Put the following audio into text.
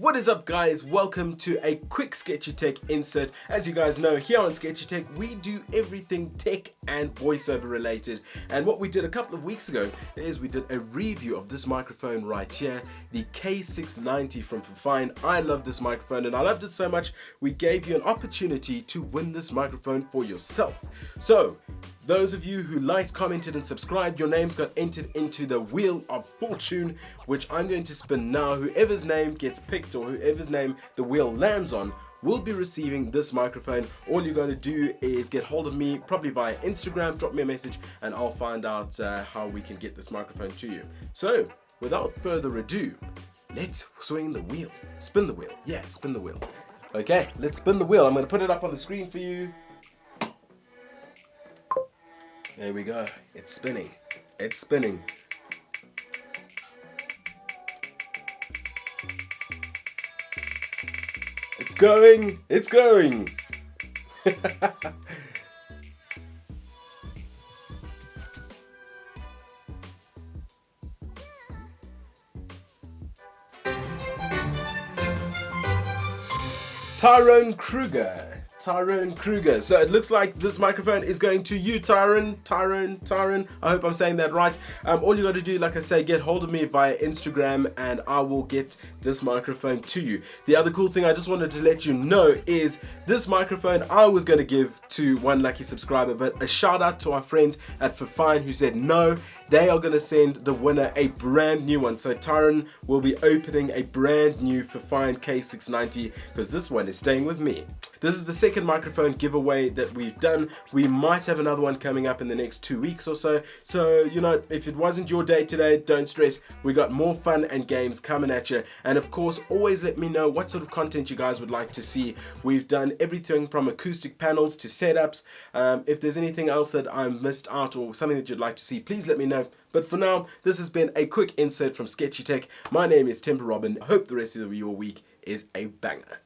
What is up, guys? Welcome to a quick Sketchy Tech insert. As you guys know, here on Sketchy Tech we do everything tech and voiceover related, and what we did a couple of weeks ago is we did a review of this microphone right here, the K690 from Fifine. I love this microphone and I loved it so much we gave you an opportunity to win this microphone for yourself. So those of you who liked, commented and subscribed, your names got entered into the Wheel of Fortune, which I'm going to spin now. Whoever's name gets picked or whoever's name the wheel lands on will be receiving this microphone. All you're going to do is get hold of me, probably via Instagram, drop me a message and I'll find out how we can get this microphone to you. So without further ado, let's swing the wheel. Spin the wheel. Yeah, spin the wheel. Okay, let's spin the wheel. I'm going to put it up on the screen for you. There we go. It's spinning. It's spinning. It's going. It's going. Tyrone Kruger. So it looks like this microphone is going to you, Tyrone. I hope I'm saying that right. All you got to do, like I say, get hold of me via Instagram and I will get this microphone to you. The other cool thing I just wanted to let you know is this microphone I was going to give to one lucky subscriber, but a shout out to our friends at Fifine who said no, they are going to send the winner a brand new one. So Tyrone will be opening a brand new Fifine K690 because this one is staying with me. This is the second microphone giveaway that we've done. We might have another one coming up in the next 2 weeks or so. So, you know, if it wasn't your day today, don't stress. We got more fun and games coming at you. And of course, always let me know what sort of content you guys would like to see. We've done everything from acoustic panels to setups. If there's anything else that I missed out or something that you'd like to see, please let me know. But for now, this has been a quick insert from Sketchy Tech. My name is Temper Robin. I hope the rest of your week is a banger.